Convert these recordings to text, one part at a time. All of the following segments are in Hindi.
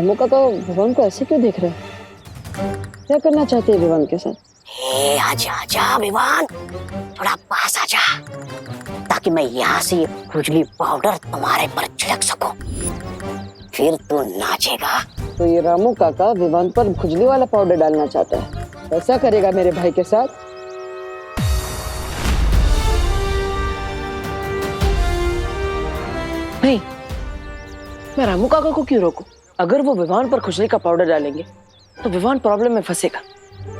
रामू काका विवान को ऐसे क्यों देख रहे हैं? क्या करना चाहते हैं विवान के साथ? आजा आजा विवान, थोड़ा पास आजा, ताकि मैं यहाँ से खुजली पाउडर तुम्हारे पर छिड़क सकूं, फिर तू नाचेगा। तो ये रामू काका विवान पर खुजली वाला पाउडर डालना चाहता है, ऐसा करेगा मेरे भाई के साथ? नहीं, मैं रामू काका को क्यों रोकूं? अगर वो विवान पर खुजली का पाउडर डालेंगे तो विवान प्रॉब्लम में फंसेगा,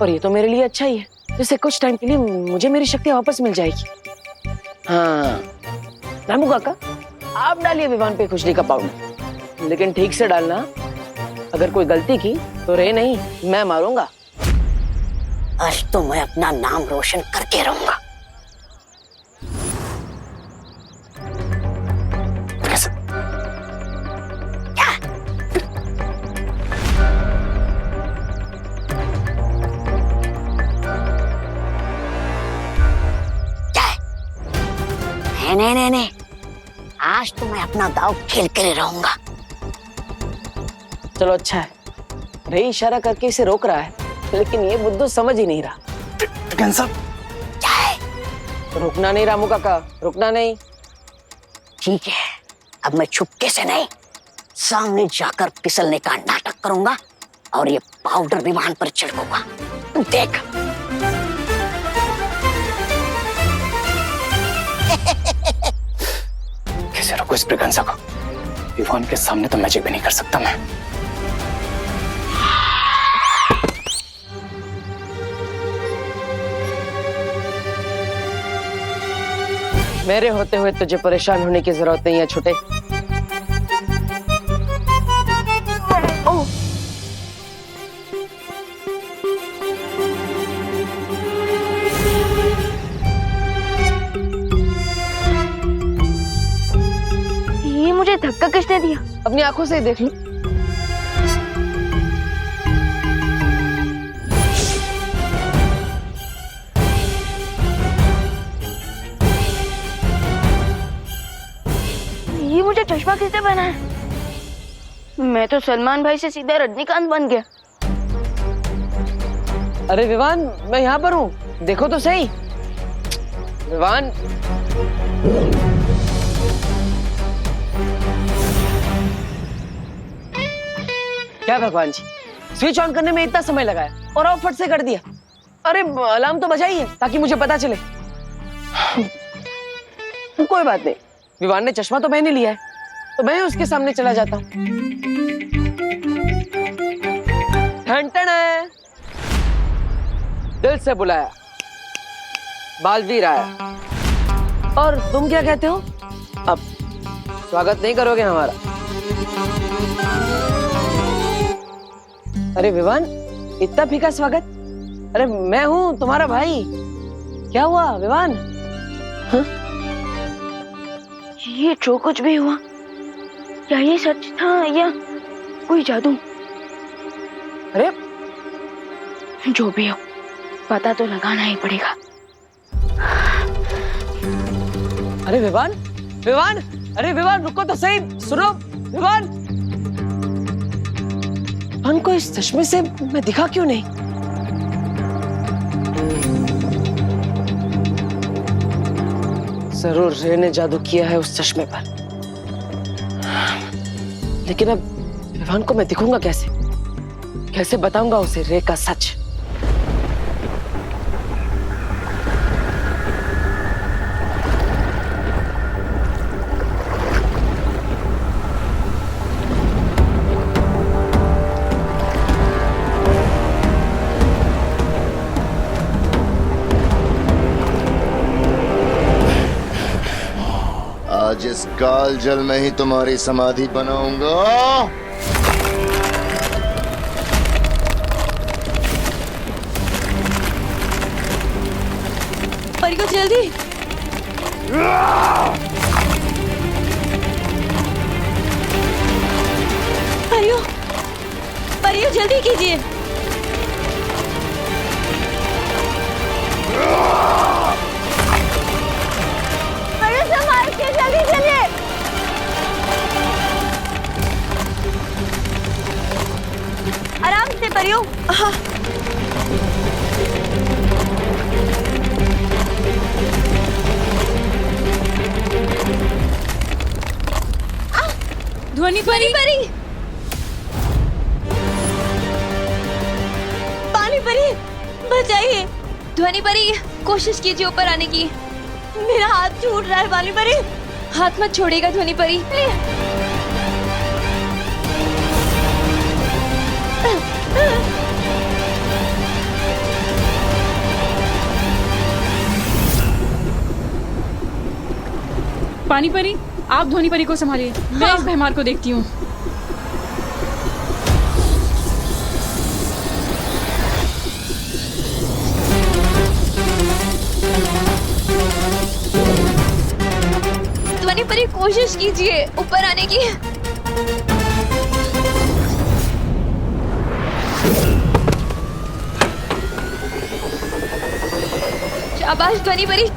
और ये तो मेरे लिए अच्छा ही है, जिससे कुछ टाइम के लिए मुझे मेरी शक्ति वापस मिल जाएगी। हाँ रामू काका, आप डालिए विवान पे खुजली का पाउडर, लेकिन ठीक से डालना। अगर कोई गलती की तो रे नहीं, मैं मारूंगा। आज तो मैं अपना नाम रोशन करके रहूंगा। नहीं, आज तो मैं अपना दाव खेल कर रहूंगा। चलो अच्छा है, रे इशारा करके इसे रोक रहा है, लेकिन ये बुद्धू समझ ही नहीं रहा। क्या है? रुकना नहीं रामू काका, रुकना नहीं। ठीक है, अब मैं छुपके से नहीं, सामने जाकर फिसलने का नाटक करूंगा और ये पाउडर विमान पर छिड़कूंगा। देख। कैसे रोको इस ब्रिगेंजा को? विवान के सामने तो मैजिक भी नहीं कर सकता मैं। मेरे होते हुए तुझे परेशान होने की जरूरत नहीं है छोटे। ये मुझे धक्का किसने दिया? अपनी आंखों से ही देख लो। ये मुझे चश्मा किसने पहना है? मैं तो सलमान भाई से सीधा रजनीकांत बन गया। अरे विवान, मैं यहाँ पर हूँ, देखो तो सही। विवान, क्या भगवान जी, स्विच ऑन करने में इतना समय लगाया और आप फट से कर दिया। अरे अलार्म तो बजाइए ताकि मुझे पता चले। कोई बात नहीं, विवान ने चश्मा तो पहन ही लिया है, तो मैं उसके सामने चला जाता हूँ। ठन है, दिल से बुलाया, बालवीर आया। और तुम क्या कहते हो? अब स्वागत नहीं करोगे हमारा? अरे विवान, इतना फीका स्वागत? अरे मैं हूं तुम्हारा भाई। क्या हुआ विवान? हाँ? ये जो कुछ भी हुआ, क्या ये सच था या कोई जादू? अरे जो भी हो, पता तो लगाना ही पड़ेगा। अरे विवान, विवान, अरे विवान रुको तो सही, सुनो विवान। को इस चश्मे से मैं दिखा क्यों नहीं? जरूर रे ने जादू किया है उस चश्मे पर, लेकिन अब विवान को मैं दिखूंगा कैसे? कैसे बताऊंगा उसे रे का सच? आज इस काल जल में ही तुम्हारी समाधि बनाऊंगा। परियो जल्दी। परियो, परियो जल्दी कीजिए। जल्दी चलिए। ध्वनि परी परी पानी परी बचाइए। ध्वनि परी कोशिश कीजिए ऊपर आने की। मेरा हाथ छूट रहा है पानी परी। हाथ मत छोड़ेगा ध्वनि परी। पानी परी, आप ध्वनि परी को संभालिए, मैं इस भैमार को देखती हूँ। ध्वनि परी कोशिश कीजिए ऊपर आने की। शाबाश ध्वनि परी।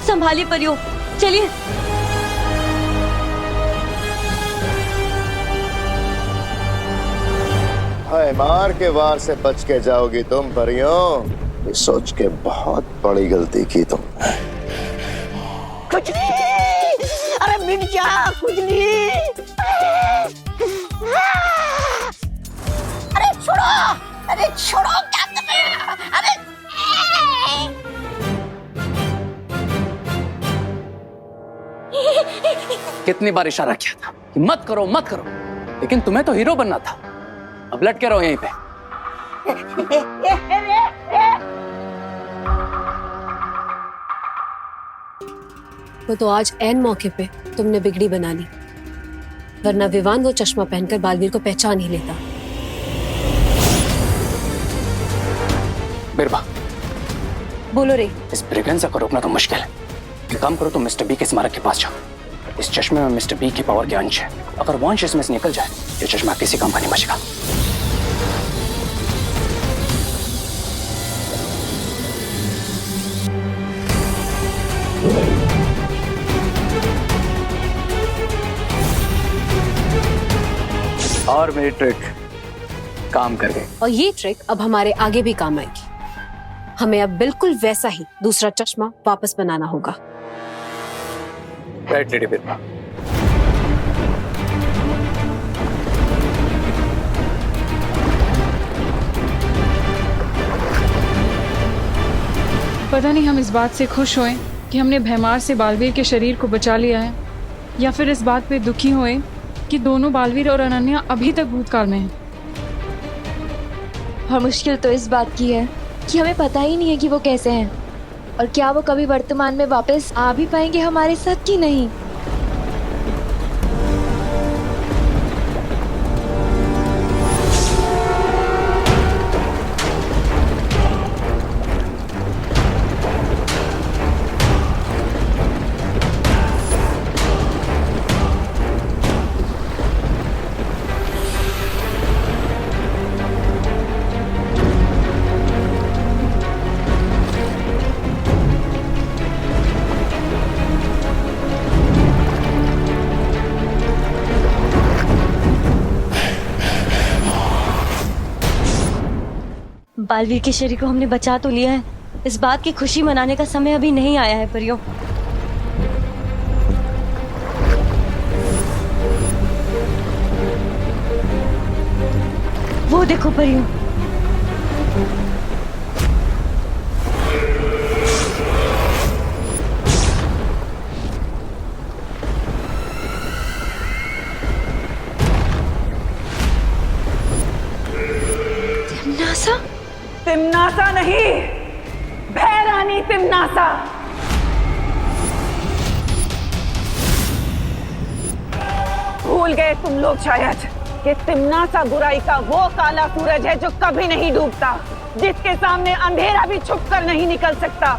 संभालिए परियो, चलिए। हाय मार के वार से बच के जाओगी तुम परियों। ये सोच के बहुत बड़ी गलती की तुम। खुजली, अरे मिट जा खुजली। अरे छोड़ो, अरे छोड़ो, क्या कर रहे हो? अरे कितनी बार इशारा किया था कि मत करो मत करो, लेकिन तुम्हें तो हीरो बनना था। अब लटके रहो यहीं पे। वो तो आज ऐन मौके पे तुमने बिगड़ी बना ली, वरना विवान वो चश्मा पहनकर बालवीर को पहचान ही लेता। बिरबा, बोलो रे। इस ब्रिगेंजा को रोकना तो मुश्किल है। एक काम करो, तुम मिस्टर बी के स्मारक के पास जाओ। इस चश्मे में मिस्टर बी की पावर के अंश है। अगर वो अंश इसमें से निकल जाए, ये चश्मा किसी काम का नहीं बचेगा। और मेरी ट्रिक काम कर गई। और ये ट्रिक अब हमारे आगे भी काम आएगी। हमें अब बिल्कुल वैसा ही दूसरा चश्मा वापस बनाना होगा। राइट लेडी बिरबा। पता नहीं हम इस बात से खुश होएं कि हमने भैमार से बालवीर के शरीर को बचा लिया है, या फिर इस बात पे दुखी होएं कि दोनों बालवीर और अनन्या अभी तक भूतकाल में हैं। और मुश्किल तो इस बात की है कि हमें पता ही नहीं है कि वो कैसे हैं और क्या वो कभी वर्तमान में वापस आ भी पाएंगे हमारे साथ कि नहीं। बालवीर के शरीर को हमने बचा तो लिया है, इस बात की खुशी मनाने का समय अभी नहीं आया है परियों। वो देखो परियों, तिम्नासा नहीं, भैरानी तिम्नासा। भूल गए तुम लोग शायद कि तिम्नासा बुराई का वो काला सूरज है जो कभी नहीं डूबता, जिसके सामने अंधेरा भी छुप कर नहीं निकल सकता।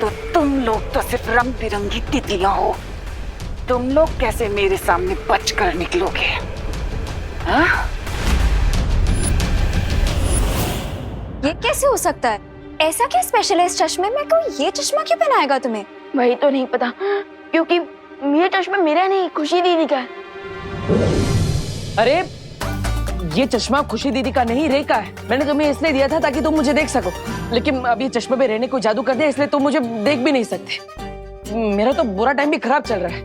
तो तुम लोग तो सिर्फ रंग बिरंगी तितलियां हो। तुम लोग कैसे मेरे सामने बचकर निकलोगे? हाँ? ये कैसे हो सकता है? ऐसा क्या स्पेशल है इस चश्मे में? कोई ये चश्मा क्यों पहनाएगा तुम्हें? वही तो नहीं पता, क्योंकि ये चश्मा मेरा नहीं, खुशी दीदी का है। अरे ये चश्मा खुशी दीदी का नहीं, रे का है। मैंने तुम्हें इसलिए दिया था ताकि तुम मुझे देख सको, लेकिन अब ये चश्मे पे रहने को जादू कर दिया, इसलिए तुम मुझे देख भी नहीं सकते। मेरा तो बुरा टाइम भी खराब चल रहा है।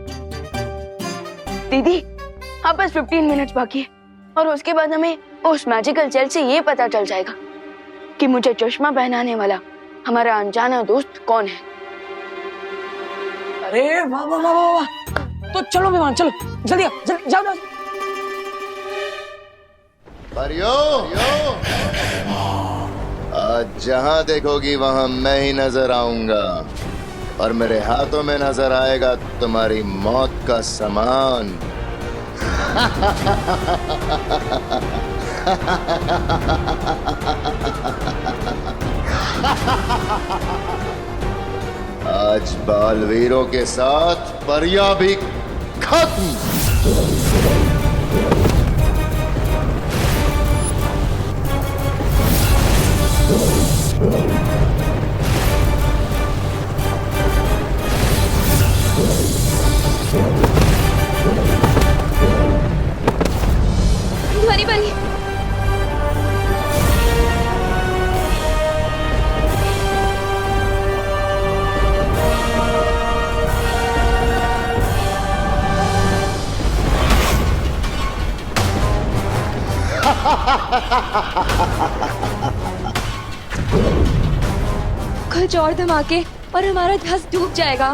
दीदी अब बस 15 मिनट बाकी है और उसके बाद हमें उस मैजिकल जेल से ये पता चल जाएगा कि मुझे चश्मा पहनाने वाला हमारा अनजाना दोस्त कौन है। अरे वाह वाह वाह वाह वाह। तो चलो विमान, चलो जल्दी आओ, जाओ जाओ। परियों, आज जहां देखोगी वहां मैं ही नजर आऊंगा और मेरे हाथों में नजर आएगा तुम्हारी मौत का सामान। आज बालवीरों के साथ परियां भी खत्म। ध्वनि परी, कुछ और धमाके और हमारा धस डूब जाएगा।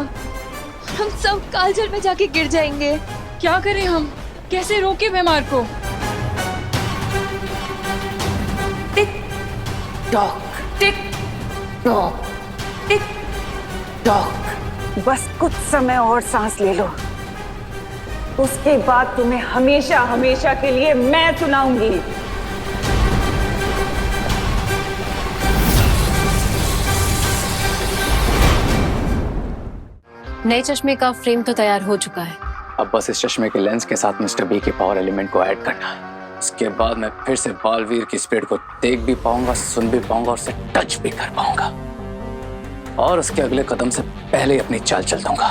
हम सब कालजल में जाके गिर जाएंगे। क्या करें हम? कैसे रोके बीमार को? Tick tock, tick tock, tick tock. बस कुछ समय और सांस ले लो, उसके बाद तुम्हें हमेशा हमेशा के लिए मैं सुनाऊंगी। नए चश्मे का फ्रेम तो तैयार हो चुका है। अब बस इस चश्मे के लेंस के साथ मिस्टर बी के पावर एलिमेंट को ऐड करना है। उसके बाद मैं फिर से बालवीर की स्पीड को देख भी पाऊंगा, सुन भी पाऊंगा और उसे टच भी कर पाऊंगा और उसके अगले कदम से पहले ही अपनी चाल चल दूंगा।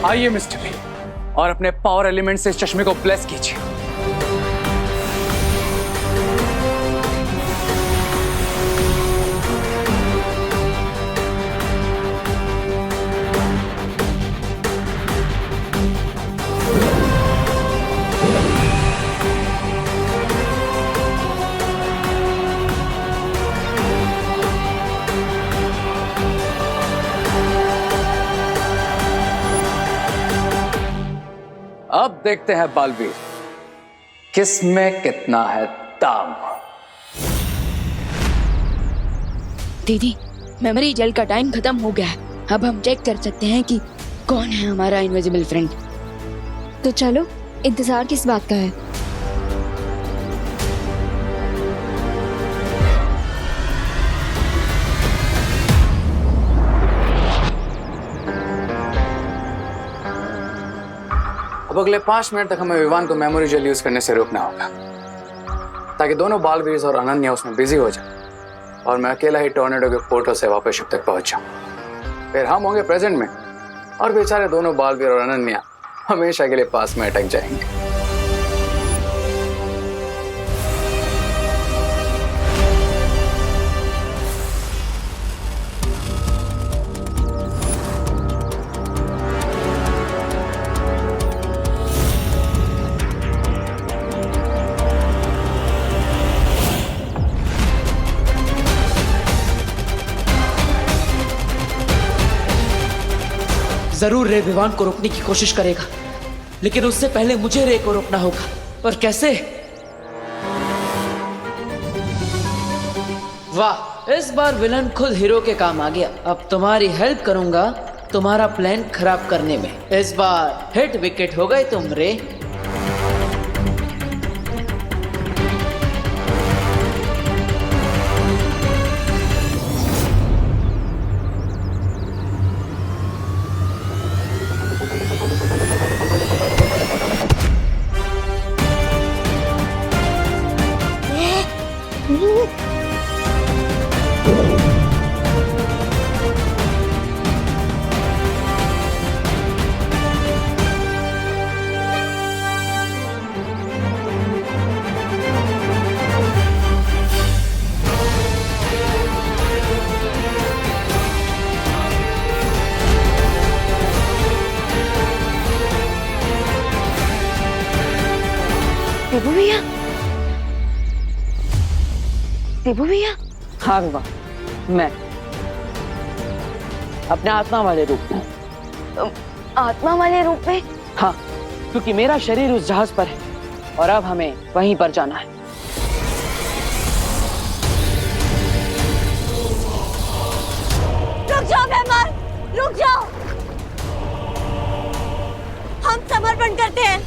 आइए मिस्टर बी और अपने पावर एलिमेंट से इस चश्मे को ब्लेस कीजिए। अब देखते हैं बालवीर, किस में कितना है दाम। दीदी, मेमोरी जेल का टाइम खत्म हो गया है। अब हम चेक कर सकते हैं कि कौन है हमारा इनविजिबल फ्रेंड। तो चलो, इंतजार किस बात का है? अब अगले 5 मिनट तक हमें विवान को मेमोरी जेल यूज करने से रोकना होगा ताकि दोनों बालवीर और अनन्या उसमें बिजी हो जाए और मैं अकेला ही टॉर्नेडो के पोर्टल से वापस शिप तक पहुंच जाऊं। फिर हम होंगे प्रेजेंट में और बेचारे दोनों बालवीर और अनन्या हमेशा के लिए पास में अटक जाएंगे। जरूर रे विवान को रोकने की कोशिश करेगा, लेकिन उससे पहले मुझे रे को रोकना होगा। पर कैसे? वाह, इस बार विलन खुद हीरो के काम आ गया। अब तुम्हारी हेल्प करूंगा तुम्हारा प्लान खराब करने में। इस बार हिट विकेट हो गए तुम रे। देबू भैया, देबू भैया। हाँ विवान, मैं अपने आत्मा वाले रूप में। आत्मा वाले रूप में? हाँ, क्योंकि मेरा शरीर उस जहाज पर है और अब हमें वहीं पर जाना है। रुक जाओ मेहमान, रुक जाओ। हम समर्पण करते हैं।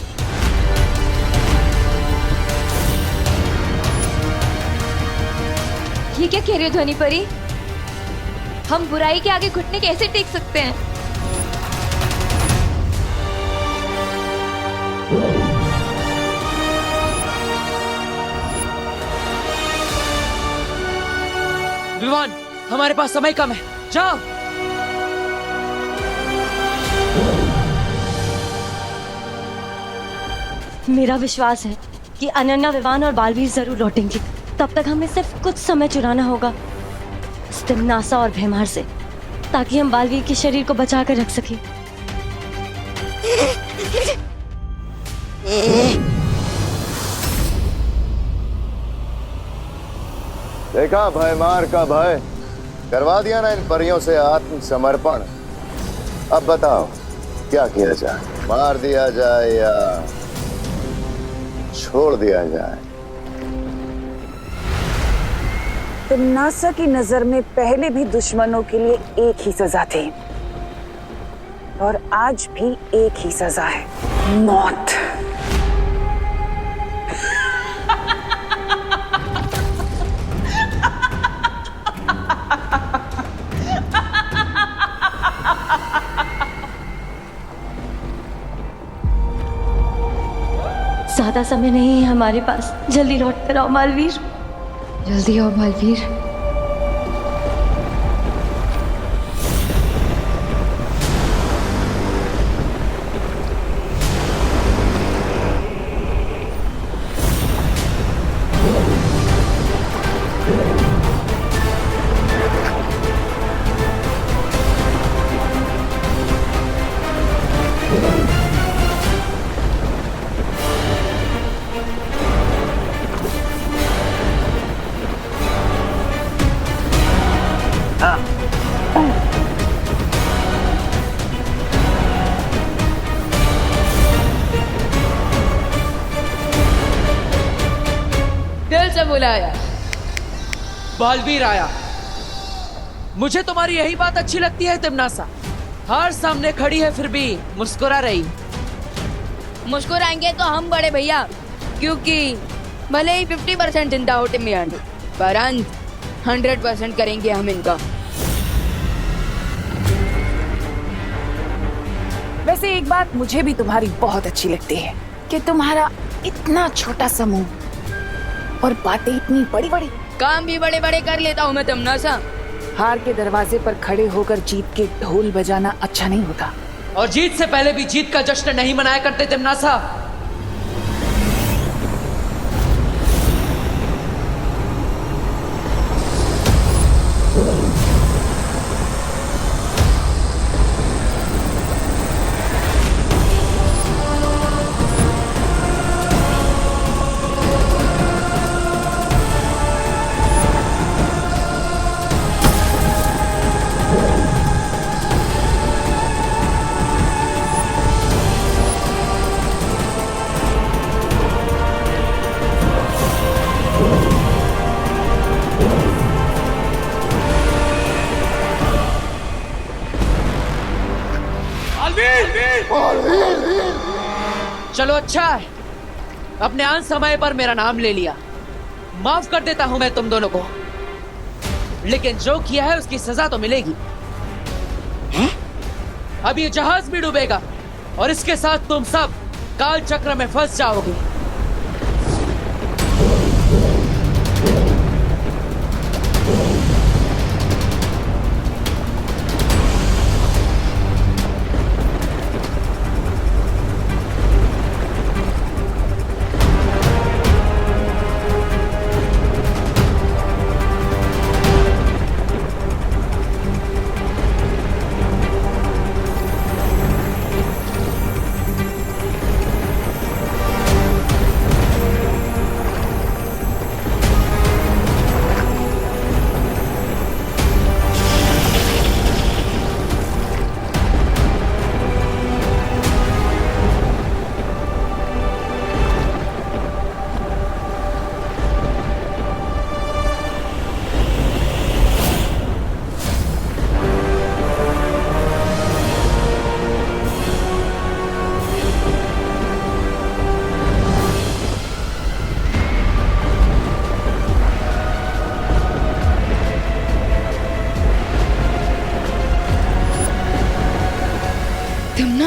ये क्या कह रहे हो ध्वनि परी? हम बुराई के आगे घुटने कैसे टेक सकते हैं? विवान, हमारे पास समय कम है, जाओ। मेरा विश्वास है कि अनन्या, विवान और बालवीर जरूर लौटेंगे। तब तक हमें सिर्फ कुछ समय चुराना होगा तिम्नासा और भैमार से, ताकि हम बालवीर के शरीर को बचा कर रख सकें। देखा भयमार का भय, करवा दिया ना इन परियों से आत्मसमर्पण। अब बताओ क्या किया जाए, मार दिया जाए या छोड़ दिया जाए? तिम्नासा की नजर में पहले भी दुश्मनों के लिए एक ही सजा थी और आज भी एक ही सजा है, मौत। ज्यादा समय नहीं है हमारे पास, जल्दी लौट कर आओ बालवीर। जल्दी आओ बालवीर। दिल से बुलाया, बालवीर आया। मुझे तुम्हारी यही बात अच्छी लगती है तिम्नासा, हर सामने खड़ी है फिर भी मुस्कुरा रही। मुस्कुराएंगे तो हम बड़े भैया, क्योंकि भले ही 50% चिंता हो टिम्मी आंटी, पर अंत 100% करेंगे हम इनका। वैसे एक बात मुझे भी तुम्हारी बहुत अच्छी लगती है कि तुम्हारा इतना छोटा समूह और बातें इतनी बड़ी बड़ी। काम भी बड़े बड़े कर लेता हूँ मैं तिम्नासा। हार के दरवाजे पर खड़े होकर जीत के ढोल बजाना अच्छा नहीं होता। और जीत से पहले भी जीत का जश्न नहीं मनाया करते तिम्नासा। चलो अच्छा है, अपने अंत समय पर मेरा नाम ले लिया, माफ कर देता हूं मैं तुम दोनों को, लेकिन जो किया है उसकी सजा तो मिलेगी। अब ये जहाज भी डूबेगा और इसके साथ तुम सब काल चक्र में फंस जाओगे।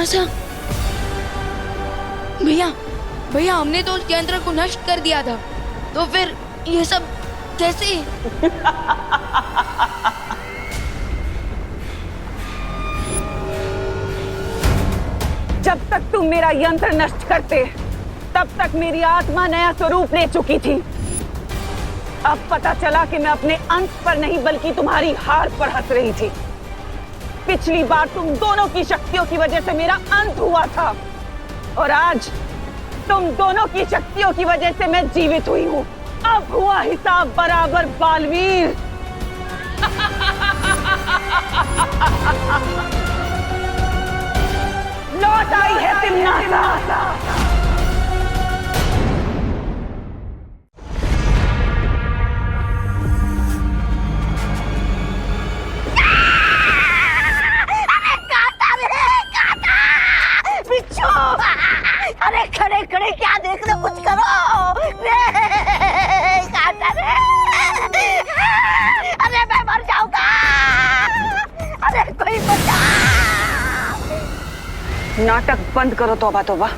तिमनासा भैया भैया हमने तो उसके यंत्र को नष्ट कर दिया था, तो फिर ये सब कैसे? जब तक तुम मेरा यंत्र नष्ट करते तब तक मेरी आत्मा नया स्वरूप ले चुकी थी। अब पता चला कि मैं अपने अंत पर नहीं बल्कि तुम्हारी हार पर हंस रही थी। पिछली बार तुम दोनों की शक्तियों की वजह से मेरा अंत हुआ था और आज तुम दोनों की शक्तियों की वजह से मैं जीवित हुई हूँ। अब हुआ हिसाब बराबर बालवीर। लौट आई है तिमनासा। अरे खड़े खड़े क्या देख रहे, कुछ करो रे, काटा रे। अरे मैं मर जाऊंगा, अरे कोई बचा। नाटक बंद करो, तौबा तौबा।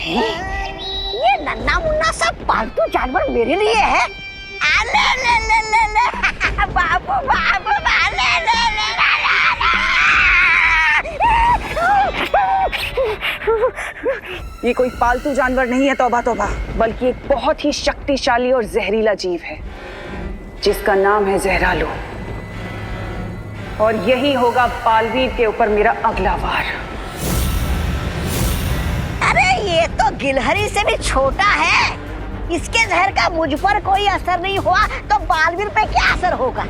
ये नन्ना मुन्ना सब पालतू जानवर मेरे लिए है। ले ले ले ले ले बाबू बाबू ले ले ले ले। ये कोई पालतू जानवर नहीं है तौबा तौबा, बल्कि एक बहुत ही शक्तिशाली और जहरीला जीव है जिसका नाम है जहरालू। और यही होगा बालवीर के ऊपर मेरा अगला वार। अरे ये तो गिलहरी से भी छोटा है, इसके जहर का मुझ पर कोई असर नहीं हुआ तो बालवीर पे क्या असर होगा?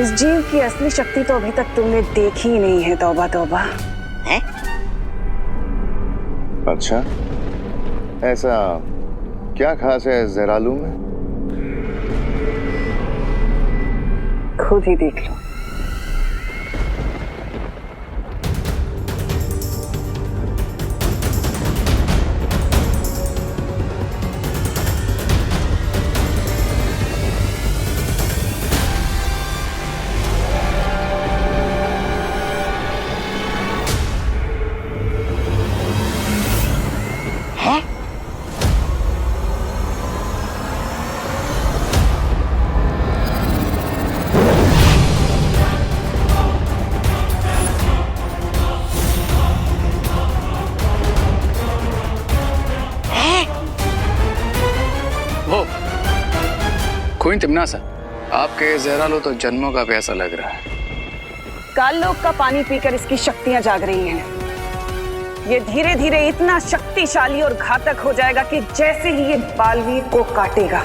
इस जीव की असली शक्ति तो अभी तक तुमने देखी ही नहीं है तौबा तौबा। है? अच्छा, ऐसा क्या खास है जहरालू में? खुद ही देख लो। क्वीन तिमनासा, आपके जहरालू तो जन्मों का प्यासा लग रहा है। काल लोक का पानी पीकर इसकी शक्तियां जाग रही हैं। ये धीरे धीरे इतना शक्तिशाली और घातक हो जाएगा कि जैसे ही ये बालवीर को काटेगा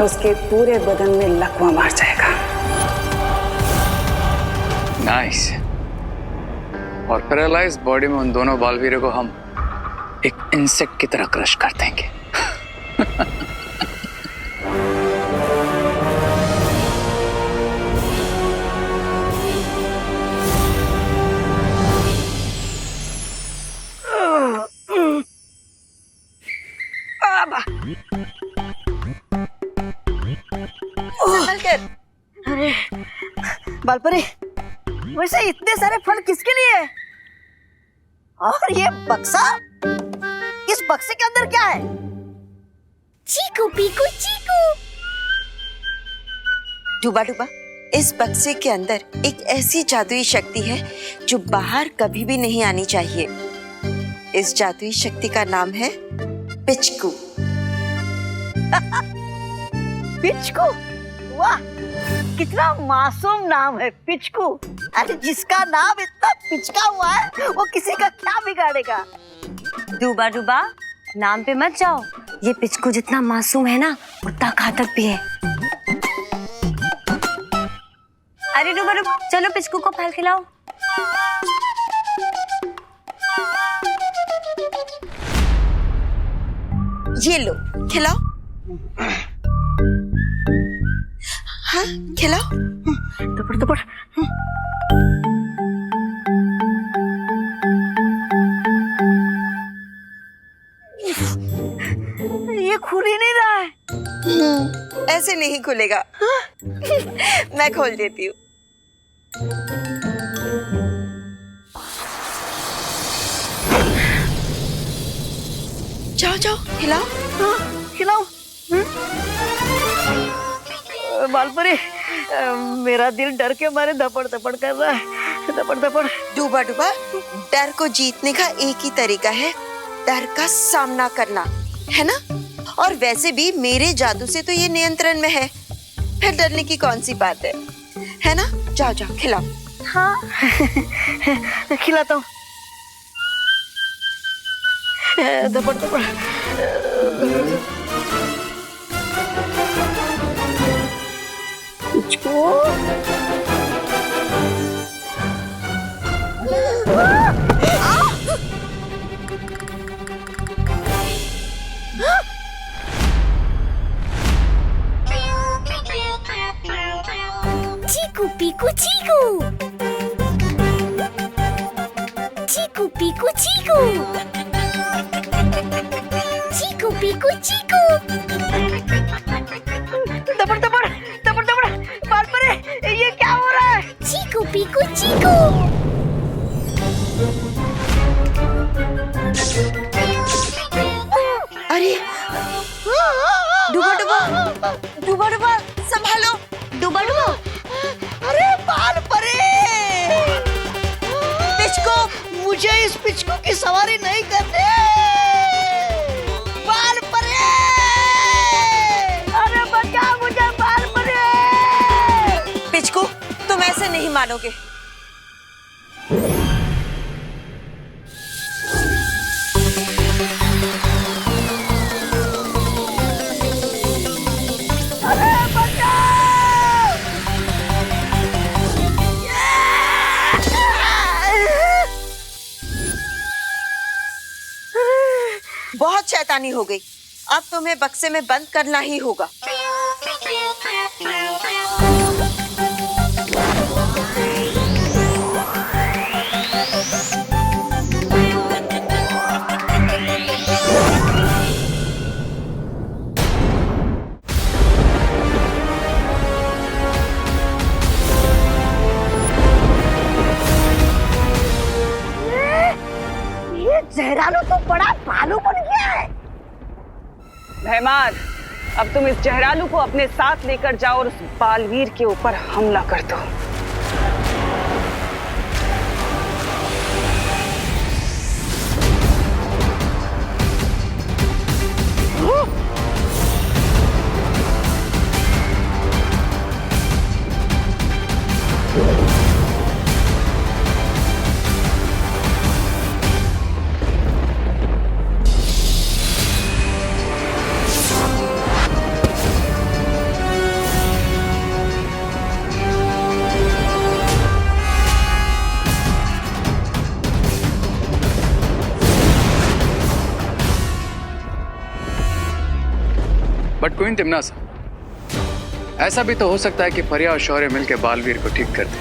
उसके पूरे बदन में लकवा मार जाएगा। नाइस। और पैरालाइज बॉडी में उन दोनों बालवीरों को हम एक इंसेक्ट की तरह क्रश कर देंगे। अरे बालपरी, वैसे इतने सारे फल किसके लिए है? और ये बक्सा, इस बक्से के अंदर क्या है? चीकू पीकू चीकू। डूबा डूबा, इस बक्से के अंदर एक ऐसी जादुई शक्ति है जो बाहर कभी भी नहीं आनी चाहिए। इस जादुई शक्ति का नाम है पिचकू। पिचकू? वाह, कितना मासूम नाम है पिचकू। अरे जिसका नाम इतना पिचका हुआ है वो किसी का क्या बिगाड़ेगा? डूबा डूबा, नाम पे मत जाओ। ये पिचकू जितना मासूम है ना, उतना घातक भी है। अरे डूबा डूबा, चलो पिचकू को फल खिलाओ। ये लो, खिलाओ। हाँ खिलाओ। दपड़ दपड़। ये खुल ही नहीं रहा है। ऐसे नहीं खुलेगा। मैं खोल देती हूँ। जाओ जाओ खिलाओ। हाँ, खिलाओ। बालपरी, मेरा दिल डर के मारे धपड़ धपड़ कर रहा है। धपड़ धपड़। डूबा डूबा, डर को जीतने का एक ही तरीका है, डर का सामना करना, है ना? और वैसे भी मेरे जादू से तो ये नियंत्रण में है, फिर डरने की कौन सी बात है ना? जाओ जाओ खिलाओ। हाँ खिलाता हूँ। धपड़ धपड़। चीकू पीकू चीकू, चीकू पीकू चीकू, चीकू पीकू चीकू। धपड़ धपड़ धपड़ धपड़। बालपरी, ये क्या हो रहा है? चीकू पीकू चीकू। अरे डूबा डूबा, डूबा डूबा संभालो। डूबा डूबा, अरे बालपरी, पिचको, मुझे इस पिचको की सवारी नहीं करनी। बालपरी, अरे बचा मुझे बालपरी। पिचकू तुम ऐसे नहीं मानोगे। बहुत शैतानी हो गई, अब तुम्हें बक्से में बंद करना ही होगा। ये जहरालू तो बड़ा भालू बन गया है। भैमार, अब तुम इस जहरालू को अपने साथ लेकर जाओ और उस बालवीर के ऊपर हमला कर दो। बट क्वीन तिम्नासा, ऐसा भी तो हो सकता है कि परिया और शौर्य मिलकर बालवीर को ठीक कर दे।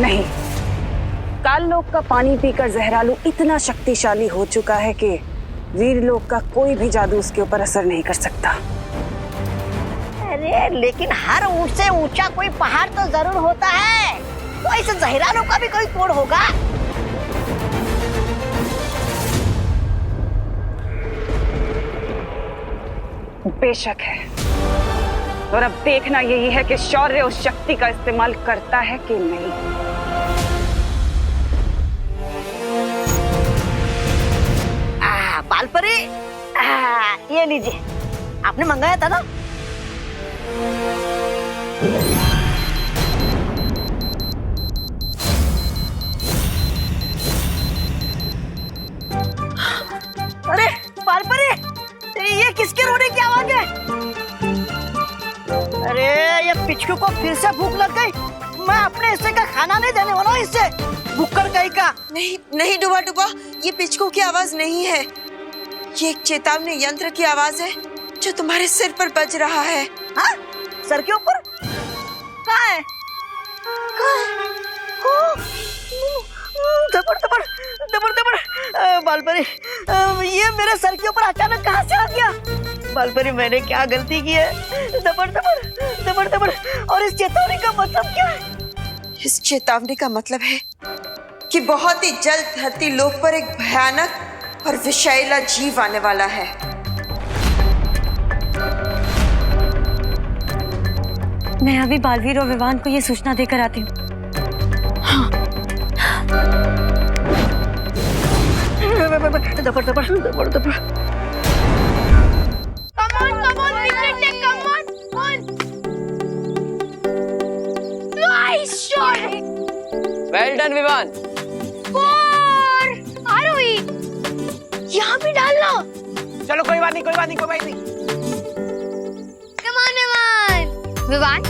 नहीं, काल लोक का पानी पीकर जहरालू इतना शक्तिशाली हो चुका है कि वीर लोक का कोई भी जादू उसके ऊपर असर नहीं कर सकता। अरे लेकिन हर ऊंच से ऊंचा कोई पहाड़ तो जरूर होता है, तो इस जहरालू का भी कोई तोड़ होगा। बेशक है, और अब देखना यही है कि शौर्य उस शक्ति का इस्तेमाल करता है कि नहीं। बालपरी, ये लीजिए, आपने मंगाया था ना। अरे बालपरी, ये किसके रोने की आवाज है? अरे ये पिचकू को फिर से भूख लग गई। मैं अपने हिस्से का खाना नहीं देने वाला हूँ इससे, भूखकर कहीं का। नहीं नहीं डूबा डूबा, ये पिचकू की आवाज नहीं है, ये एक चेतावनी यंत्र की आवाज है जो तुम्हारे सिर पर बज रहा है। हाँ? सर के ऊपर? कहाँ है? दबड़ दबड़ दबड़ दबड़ बालपरी, ये मेरे सर के ऊपर अचानक कहाँ से आ गया? बालपरी, मैंने क्या गलती की है? दबड़ दबड़ दबड़ दबड़। और इस चेतावनी का मतलब क्या है? इस चेतावनी का मतलब है कि बहुत ही जल्द धरती लोक पर एक भयानक और विषैला जीव आने वाला है। मैं अभी बालवीर और विवान को ये सूचना देकर आती हूँ। दबड़ दबड़ दबड़ दबड़। Well done Vivaan. आरोही, यहाँ भी डालना। चलो कोई बात नहीं, कोई बात नहीं, कोई बात नहीं। कम ऑन विवान,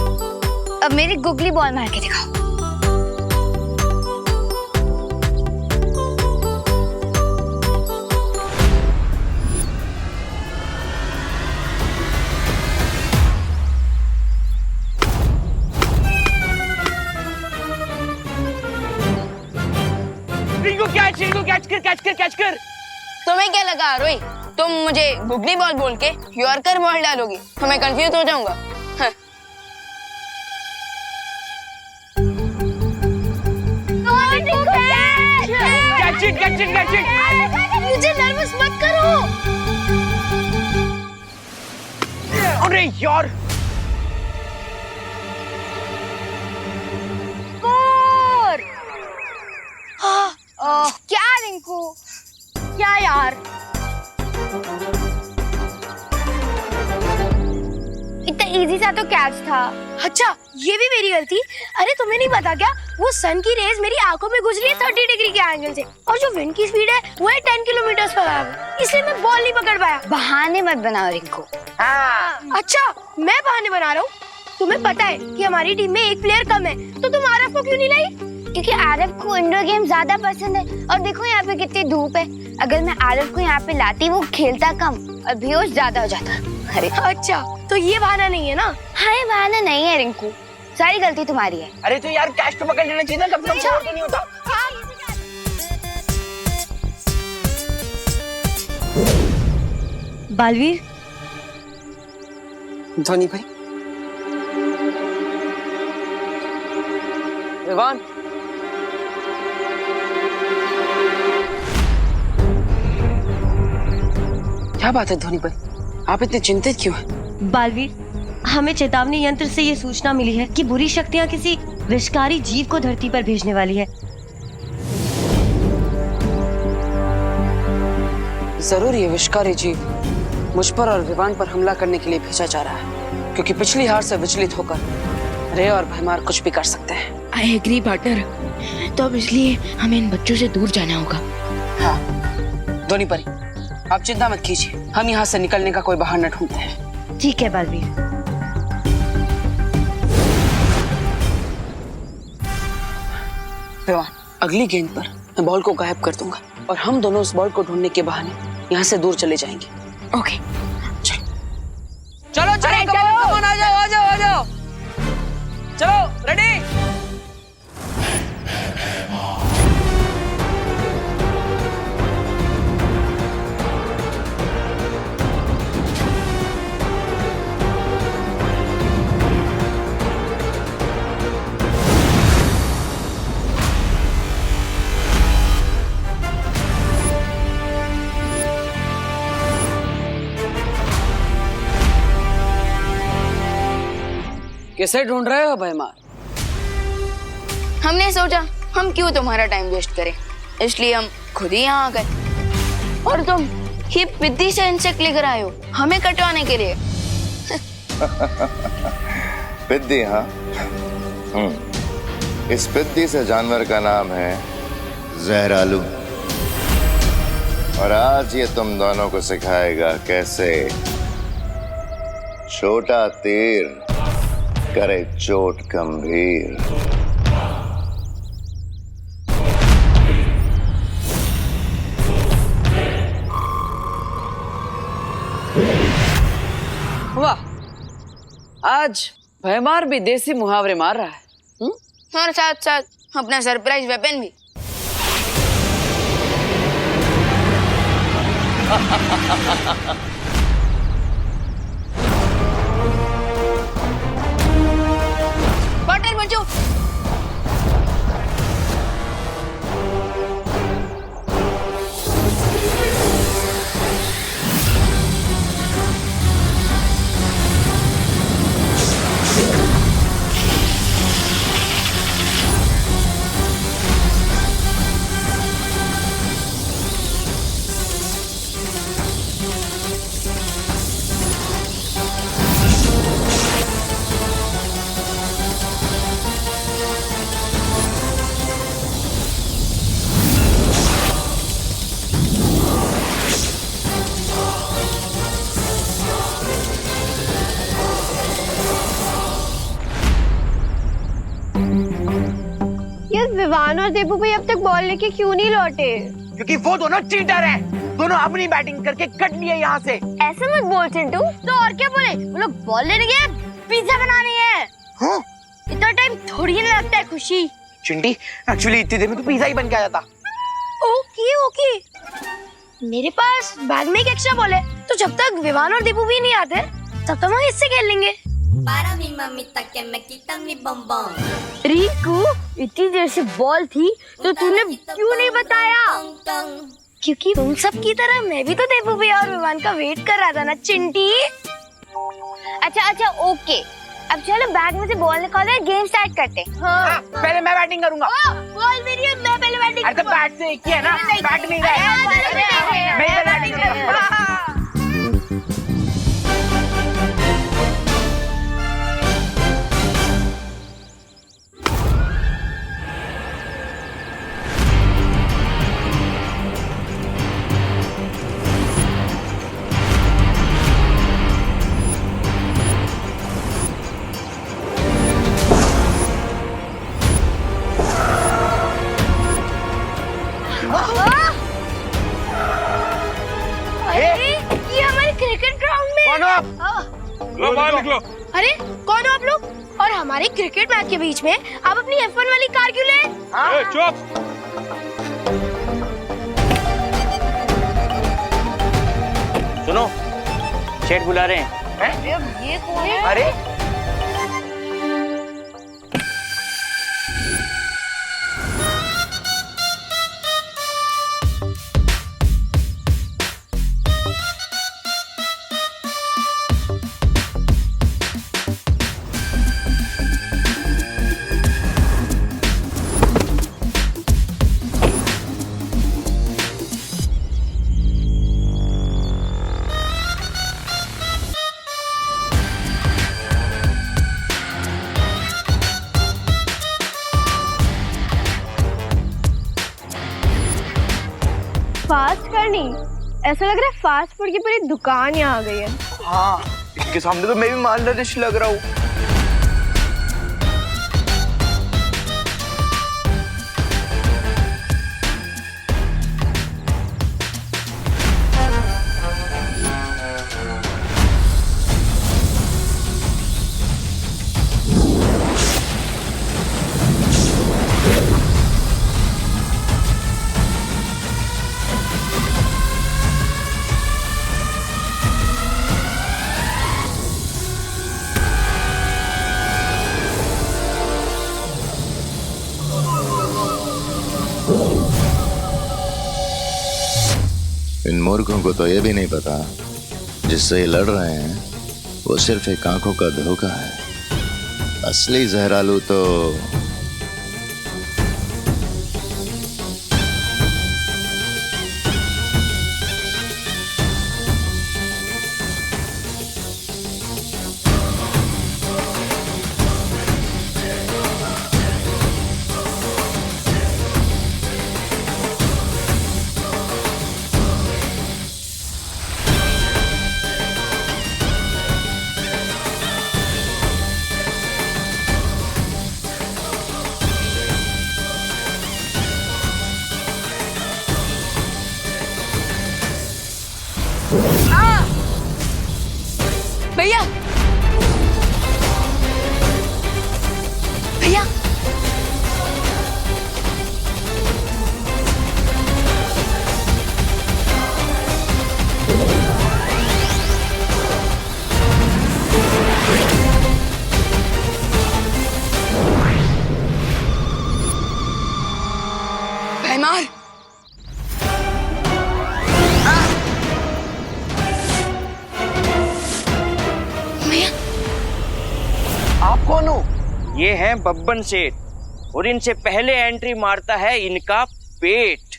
अब मेरी गुगली बॉल मार के दिखाओ। कैच कर। तुम्हें क्या लगा रोई, तुम मुझे गुगली बॉल बोल के यॉर्कर बॉल डालोगी तो मैं कंफ्यूज हो जाऊंगा। हाँ। मुझे नर्वस मत करो। अरे यार, क्या रिंकू, क्या यार, इतना इजी सा तो कैच था। अच्छा, ये भी मेरी गलती। अरे तुम्हें नहीं पता क्या, वो सन की रेज मेरी आंखों में गुजरी है 30 डिग्री के एंगल से, और जो विंड की स्पीड है वो है 10 किलोमीटर पर आवर, इसलिए मैं बॉल नहीं पकड़ पाया। बहाने मत बनाओ रिंकू। अच्छा, मैं बहाने बना रहा हूँ? तुम्हें पता है कि हमारी टीम में एक प्लेयर कम है, तो तुम आरफ को क्यों नहीं लाई? क्योंकि आरफ को इंडोर गेम ज्यादा पसंद है, और देखो यहाँ पे कितनी धूप है। अगर मैं आरफ को यहाँ पे लाती, वो खेलता कम और बेहोश ज्यादा हो जाता। अरे अच्छा, तो ये बहाना नहीं है ना? हाँ, ये बहाना नहीं है रिंकू, सारी गलती तुम्हारी है। अरे तो यार कैच तो पकड़ लेना चाहिए ना, कब तक तो नहीं होता। बालवीर, धोनी भाई, विवान, क्या बात है धोनी भाई, आप इतने चिंतित क्यों हैं? बालवीर, हमें चेतावनी यंत्र से ये सूचना मिली है कि बुरी शक्तियाँ किसी विषकारी जीव को धरती पर भेजने वाली है। जरूर ये विषकारी जीव मुझ पर और विवान पर हमला करने के लिए भेजा जा रहा है, क्योंकि पिछली हार से विचलित होकर रे और भैमार कुछ भी कर सकते हैं। आई एग्री पार्टनर, तो अब इसलिए हमें इन बच्चों से दूर जाना होगा। हाँ धोनी परी, आप चिंता मत कीजिए, हम यहाँ से निकलने का कोई बहाना ढूंढते हैं। ठीक है बालवीर। विवान, अगली गेंद पर मैं बॉल को गायब कर दूंगा और हम दोनों उस बॉल को ढूंढने के बहाने यहाँ से दूर चले जाएंगे। ओके, चलो चलो, कमान, आ जाओ आ जाओ आ जाओ, चलो रेडी। कैसे ढूंढ रहे हो भैमार? हमने सोचा हम क्यों तुम्हारा टाइम वेस्ट करें, इसलिए हम खुद ही यहाँ आ गए। और तुम ये पिद्दी से इंसेक्ट लेकर आए हो हमें कटवाने के लिए। पिद्दी? हाँ, इस पिद्दी से जानवर का नाम है जहरालू, और आज ये तुम दोनों को सिखाएगा कैसे छोटा तीर करे चोट गंभीर। वाह, आज भयमार भी देसी मुहावरे मार रहा है। और साथ साथ अपना सरप्राइज वेपन भी। पार्टनर बचो। विवान और दीपू भाई अब तक बॉल लेके क्यों नहीं लौटे? क्योंकि वो दोनों चीटर हैं। दोनों अपनी बैटिंग करके कट लिए यहाँ से। ऐसे मत बोल चिंटू। तो और क्या बोले? वो लोग बॉल लेने गए, पिज्जा बनाने हैं। हाँ? इतना टाइम थोड़ी ना लगता है खुशी। चिंटी, एक्चुअली इतनी देर में तो पिज्जा ही बन के आया था। Okay okay. मेरे पास बैग में एक एक्स्ट्रा बॉल है, तो जब तक विवान और दीपू भी नहीं आते तब तक हम इससे खेल लेंगे। रिकू, इतनी देर से बॉल थी तो तूने क्यों नहीं बताया? क्योंकि तुम सब की तरह मैं भी तो दीपू भैया और विवान का वेट कर रहा था ना चिंटी। अच्छा ओके, अब चलो बैग में से बॉल निकालो, गेम स्टार्ट करते। हाँ, पहले मैं बैटिंग करूंगा। बॉल मेरी है, मैं पहले बैटिंग। अरे तो बैट से एक ही है ना, बैट नहीं है। मैं बैटिंग करूंगा। ये हमारे क्रिकेट ग्राउंड में। कौन हो? लो बाहर निकलो। अरे कौन हो आप लोग? और हमारे क्रिकेट मैच के बीच में आप अपनी F1 वाली कार क्यों ले? चुप। सुनो, शेठ बुला रहे हैं। ये कौन है? अरे फास्ट करनी? ऐसा लग रहा है फास्ट फूड की पूरी दुकान यहाँ आ गई है। हाँ, इसके सामने तो मैं भी मालनरिश लग रहा हूँ। इन मूर्खों को तो ये भी नहीं पता जिससे ये लड़ रहे हैं वो सिर्फ एक आंखों का धोखा है। असली जहरालू तो भैया भैमार। आप कौन हो? ये हैं बब्बन सेठ, और इनसे पहले एंट्री मारता है इनका पेट।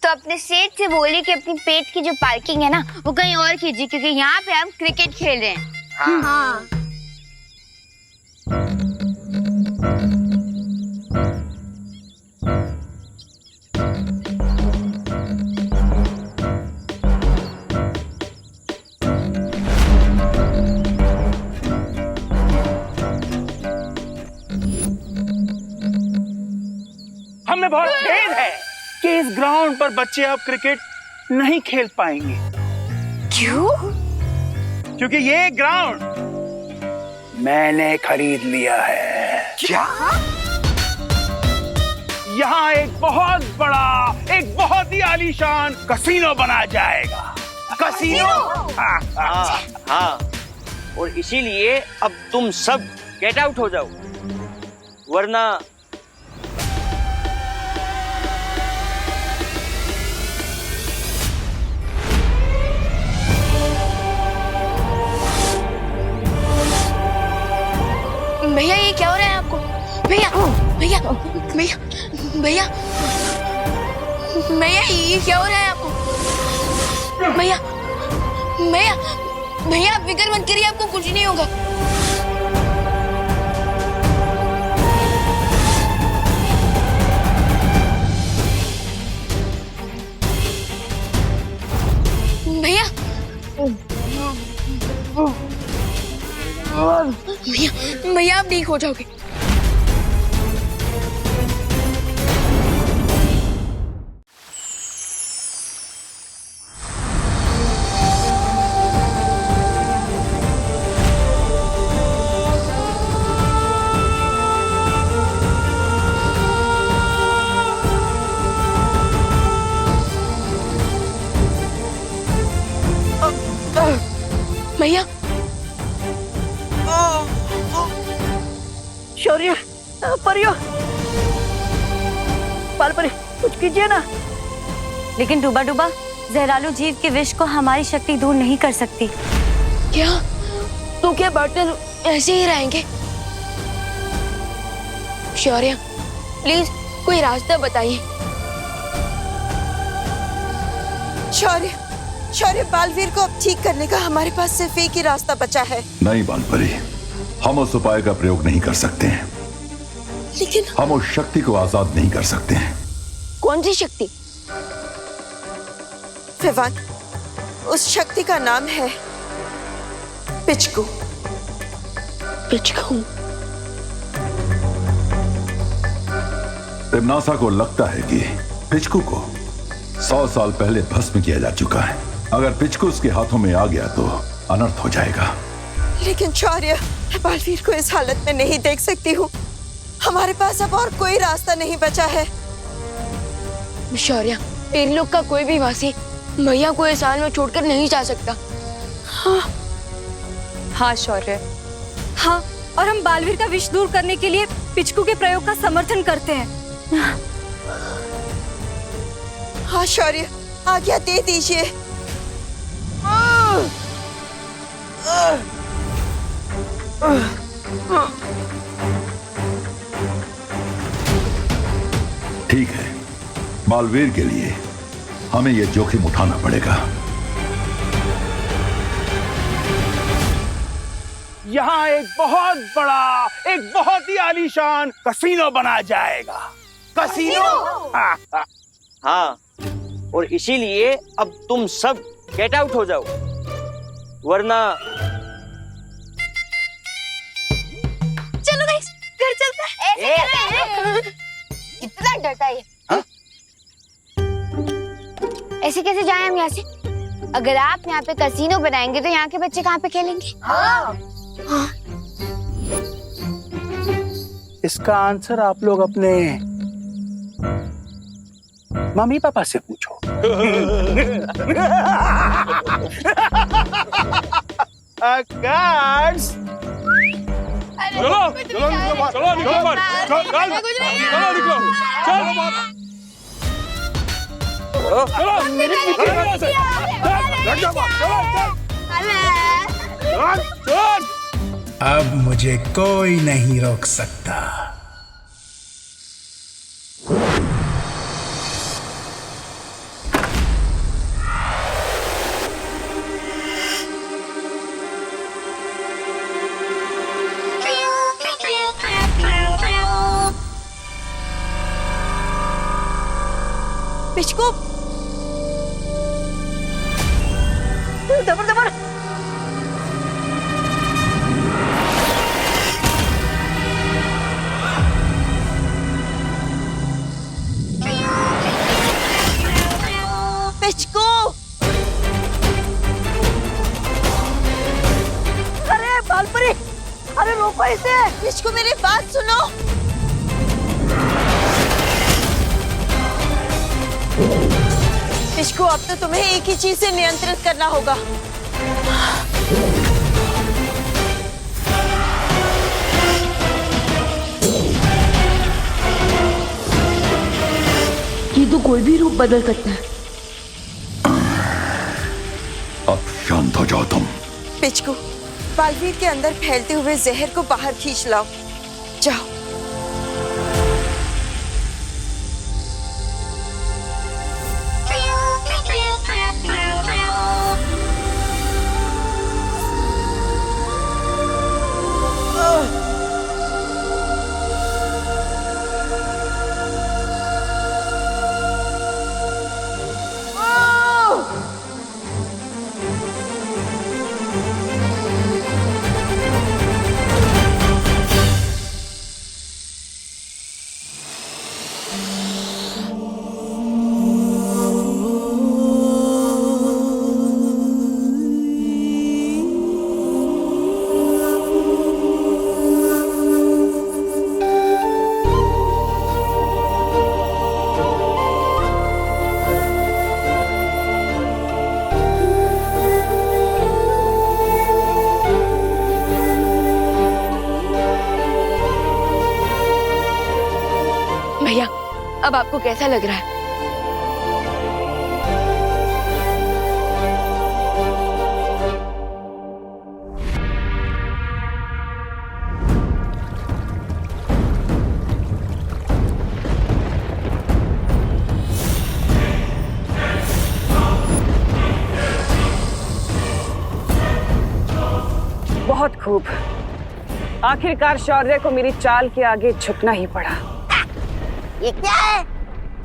तो अपने सेठ से बोलिए कि अपनी पेट की जो पार्किंग है ना वो कहीं और कीजिए, क्योंकि यहाँ पे हम क्रिकेट खेल रहे हैं। हाँ। हमें बहुत खेद है कि इस ग्राउंड पर बच्चे अब क्रिकेट नहीं खेल पाएंगे। क्यों? क्योंकि ये ग्राउंड मैंने खरीद लिया है। क्या? यहाँ एक बहुत बड़ा, एक बहुत ही आलीशान कसीनो बना जाएगा। कसीनो? हाँ, और इसीलिए अब तुम सब गेट आउट हो जाओ, वरना भैया ये क्या हो रहा है आपको? भैया भैया भैया भैया भैया ये क्या हो रहा है आपको? भैया भैया भैया आप फिक्र मत करिए, आपको कुछ नहीं होगा। भैया भैया भैया आप ठीक हो जाओगे। भैया शौर्य, परियो, बालपरी कुछ कीजिए ना। लेकिन डूबा डूबा जहरालू जीव के विष को हमारी शक्ति दूर नहीं कर सकती। क्या? तो क्या पार्टनर ऐसे ही रहेंगे? शौर्य प्लीज कोई रास्ता बताइए। शौर्य, शौर्य, बालवीर को अब ठीक करने का हमारे पास सिर्फ एक ही रास्ता बचा है। नहीं बालपरी, हम उस उपाय का प्रयोग नहीं कर सकते हैं। लेकिन हम उस शक्ति को आजाद नहीं कर सकते हैं। कौन सी शक्ति? विवान, उस शक्ति का नाम है पिचकू। पिचकू? तिम्नासा को लगता है कि पिचकू को 100 साल पहले भस्म किया जा चुका है। अगर पिचकू उसके हाथों में आ गया तो अनर्थ हो जाएगा। लेकिन शौर्य, मैं बालवीर को इस हालत में नहीं देख सकती हूँ। हमारे पास अब और कोई रास्ता नहीं बचा है। शौर्य, इन लोग का कोई भी वासी भैया को इस हाल में छोड़कर नहीं जा सकता। हाँ शौर्य, हाँ, और हम बालवीर का विष दूर करने के लिए पिचकू के प्रयोग का समर्थन करते हैं। हाँ शौर्य, आज्ञा दे दीजिए। ठीक है, बालवीर के लिए हमें यह जोखिम उठाना पड़ेगा। यहाँ एक बहुत बड़ा, एक बहुत ही आलीशान कसीनो बना जाएगा। कसीनो? हाँ, और इसीलिए अब तुम सब गेट आउट हो जाओ, वरना चलो गाइस, घर चलते हैं। कितना डरता है ये। ऐसे कैसे जाएं हम यहाँ से? अगर आप यहाँ पे कसीनो बनाएंगे तो यहाँ के बच्चे कहाँ पे खेलेंगे? हाँ। इसका आंसर आप लोग अपने मम्मी पापा से पूछो। कार्ड्स। चलो चलो निकलो बाहर, चलो निकलो बाहर, चलो चलो निकलो, चलो मेरे पीछे लग जा बाहर, चलो अब मुझे कोई नहीं रोक सकता। पिचकू दबर दबर पिचकू, अरे बालपरी, अरे रोको इसे। पिचकू मेरी बात सुनो। पिचकू अब तो तुम्हें एक ही चीज से नियंत्रित करना होगा। ये तो कोई भी रूप बदल सकता है। अब शांत हो जाओ तुम। पिचकू, बालवीर के अंदर फैलते हुए जहर को बाहर खींच लाओ, जाओ। भैया, अब आपको कैसा लग रहा है? बहुत खूब। आखिरकार शौर्य को मेरी चाल के आगे झुकना ही पड़ा। ये क्या है?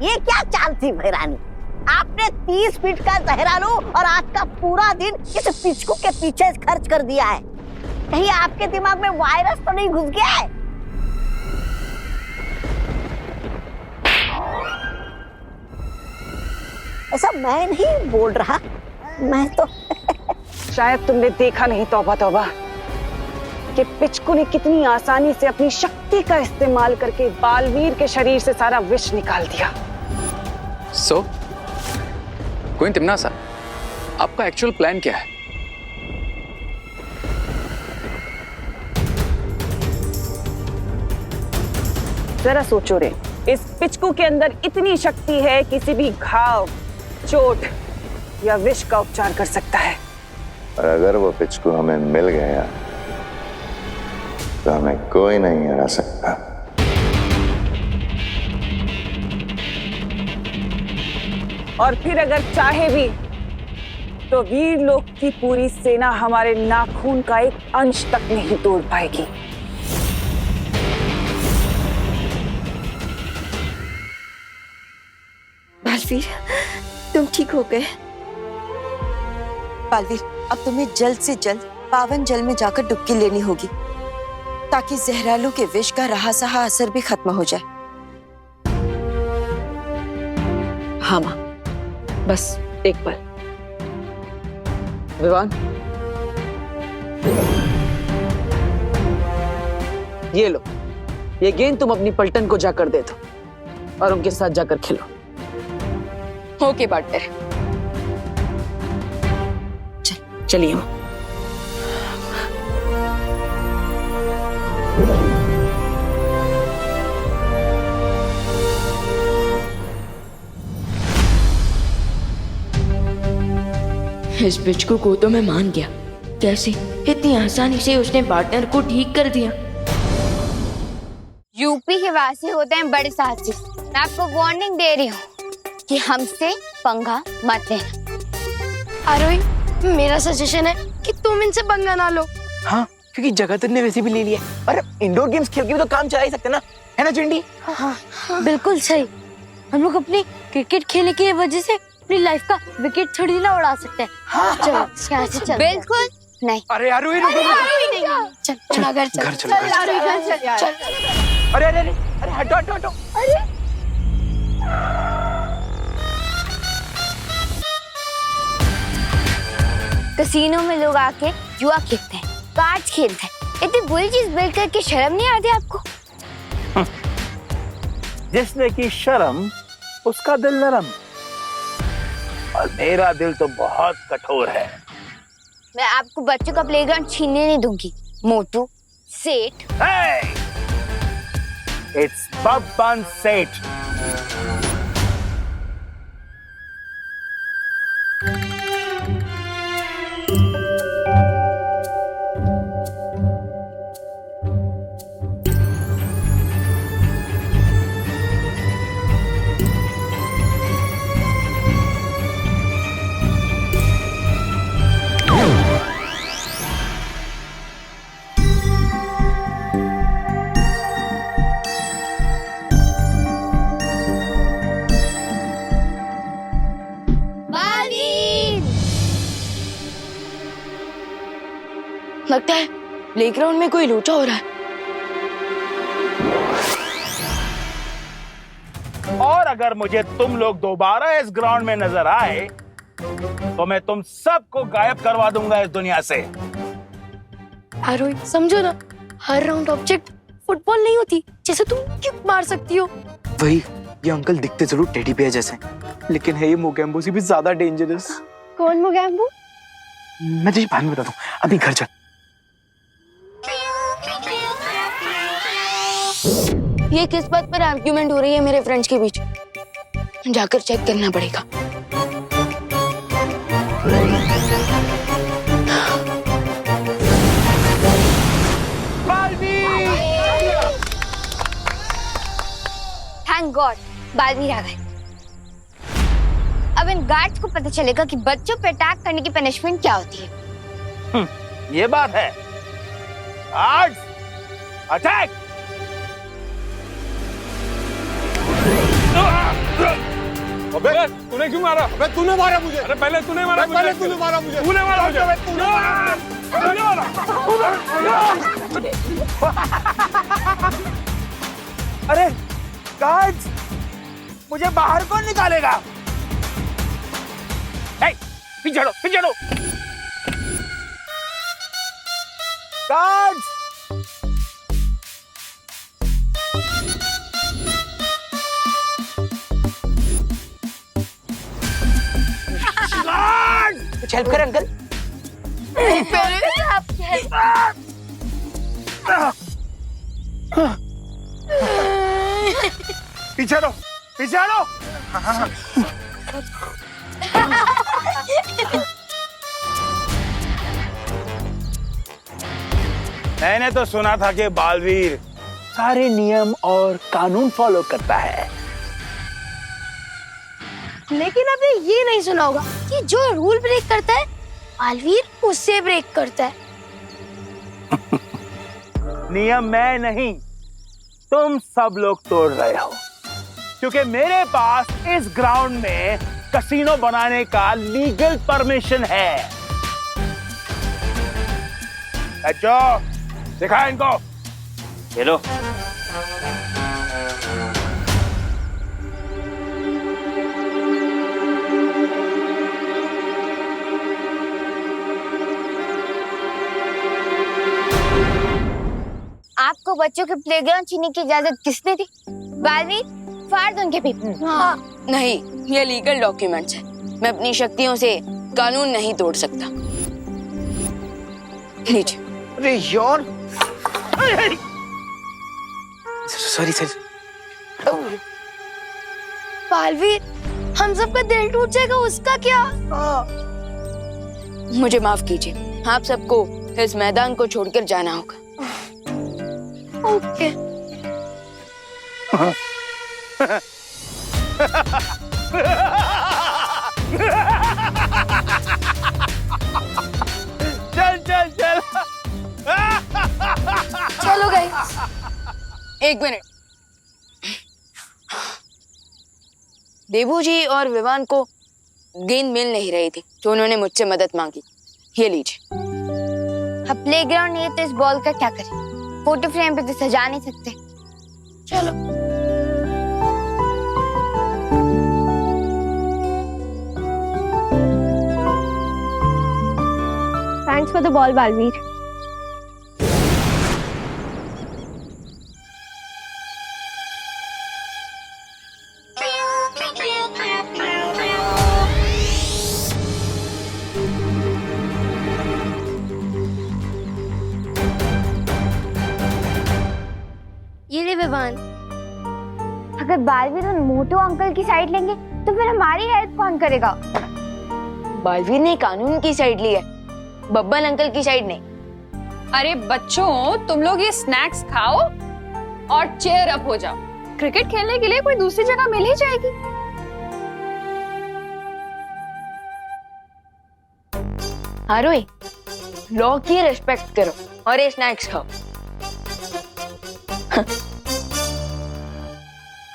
ये क्या चाल थी भैरानी? आपने 30 फीट का जहरालू और आज का पूरा दिन इस पिचकू के पीछे खर्च कर दिया है। कहीं आपके दिमाग में वायरस तो नहीं घुस गया है? ऐसा मैं नहीं बोल रहा, मैं तो शायद तुमने देखा नहीं तौबा तौबा कि पिचकू ने कितनी आसानी से अपनी शक्ति का इस्तेमाल करके बालवीर के शरीर से सारा विष निकाल दिया। सो क्वीन तिम्नासा, आपका एक्चुअल प्लान क्या है? जरा सोचो रे, इस पिचकू के अंदर इतनी शक्ति है किसी भी घाव, चोट या विष का उपचार कर सकता है। और अगर वो पिचकू हमें मिल गया तो हमें कोई नहीं हरा सकता। और फिर अगर चाहे भी तो वीर लोक की पूरी सेना हमारे नाखून का एक अंश तक नहीं तोड़ पाएगी। बालवीर, तुम ठीक हो गए? बालवीर, अब तुम्हें जल्द से जल्द पावन जल में जाकर डुबकी लेनी होगी ताकि जहरालू के विष का रहा सहा असर भी खत्म हो जाए। हाँ माँ, बस एक पल। विवान, ये लो, ये गेंद तुम अपनी पलटन को जाकर दे दो और उनके साथ जाकर खेलो। ओके पार्टनर, चलिए माँ। इस पिचकू को तो मैं मान गया। कैसे इतनी आसानी से उसने पार्टनर को ठीक कर दिया। यूपी के वासी होते हैं बड़े साहसी। मैं आपको वार्निंग दे रही हूँ कि हमसे पंगा मत लेना। आरोही, मेरा सजेशन है कि तुम इनसे पंगा ना लो। हाँ, क्योंकि जगह तुमने वैसे भी ले लिया और इंडोर गेम्स खेल के भी तो काम चला ही सकते ना, है ना चिंटी? हाँ, बिल्कुल सही। हम लोग अपनी क्रिकेट खेलने की वजह से अपनी लाइफ का विकेट थोड़ी ना उड़ा सकते हैं। हाँ, चलो यहाँ से चल। बिल्कुल नहीं। अरे आरोही चल चल घर चल। घर चलो, चल। अरे अरे अरे अरे हटो हटो हटो। अरे कसीनो में लोग आके जुआ खेलते हैं, कार्ड्स खेलते हैं। इतनी बुरी चीज बिल्ड करके शर्म नहीं आती आपको? जिसने की शर्म उसका दिल नरम, और मेरा दिल तो बहुत कठोर है। मैं आपको बच्चों का प्लेग्राउंड छीनने नहीं दूंगी, मोटू सेठ। इट्स बब्बन सेठ। लगता है प्लेग्राउंड में कोई लोचा हो रहा है। और अगर मुझे तुम लोग दोबारा इस ग्राउंड में नजर आए तो मैं तुम सबको गायब करवा दूंगा इस दुनिया से। आरोही, समझो ना, हर राउंड ऑब्जेक्ट फुटबॉल नहीं होती जैसे तुम क्यों मार सकती हो। वही, ये अंकल दिखते जरूर टेडी बेयर जैसे, लेकिन है ये मोगैम्बो से भी ज्यादा डेंजरस। कौन मोगैम्बो? मैं तुझे बाद में बताता हूँ, अभी घर चल। ये किस बात पर आर्ग्यूमेंट हो रही है मेरे फ्रेंड्स के बीच? जाकर चेक करना पड़ेगा। थैंक गॉड, बालवीर आ गए। अब इन गार्ड्स को पता चलेगा कि बच्चों पे अटैक करने की पनिशमेंट क्या होती है। ये बात है। Guards, attack! अबे तूने क्यों मारा? अबे तूने मारा मुझे। अरे पहले तूने मारा मुझे। पहले तूने मारा मुझे। तूने मारा मुझे। तूने मारा। अरे गार्ड्स, मुझे बाहर कौन निकालेगा? पीछे हटो, पीछे हटो। गार्ड्स, कुछ हेल्प कर अंकल। पीछे हटो, पीछे हटो। मैंने तो सुना था कि बालवीर सारे नियम और कानून फॉलो करता है, लेकिन आपने ये नहीं सुना होगा कि जो रूल ब्रेक करता है बालवीर उससे ब्रेक करता है। नियम मैं नहीं, तुम सब लोग तोड़ रहे हो, क्योंकि मेरे पास इस ग्राउंड में कसीनो बनाने का लीगल परमिशन है। बच्चों, दिखाओ इनको। ये लो। आपको बच्चों के प्लेग्राउंड छीनने की इजाजत किसने दी? बालवीर, फाड़ दो उनके पेपर। हाँ। नहीं, ये लीगल डॉक्यूमेंट्स है। मैं अपनी शक्तियों से कानून नहीं तोड़ सकता। लीजिए। अरे यार, सॉरी बालवीर, हम सबका दिल टूट जाएगा, उसका क्या? मुझे माफ कीजिए, आप सबको इस मैदान को छोड़कर जाना होगा। ओके। चल चल चल। चलो गाइस। एक मिनट। देबू जी और विवान को गेंद मिल नहीं रही थी, तो उन्होंने मुझसे मदद मांगी। ये लीजिए। अब प्लेग्राउंड नहीं है तो इस बॉल का क्या करें? फोटो फ्रेम पे तो सजा नहीं सकते। चलो। Thanks for the ball Baalveer. ये ले विवान। अगर बालवीर उन मोटू अंकल की साइड लेंगे तो फिर हमारी हेल्प कौन करेगा? बालवीर ने कानून की साइड ली है, बब्बन अंकल की साइड नहीं। अरे बच्चों, तुम लोग ये स्नैक्स खाओ और चेयर अप हो जाओ। क्रिकेट खेलने के लिए कोई दूसरी जगह मिल ही जाएगी। आरोही, लॉ की रिस्पेक्ट करो और ये स्नैक्स खाओ।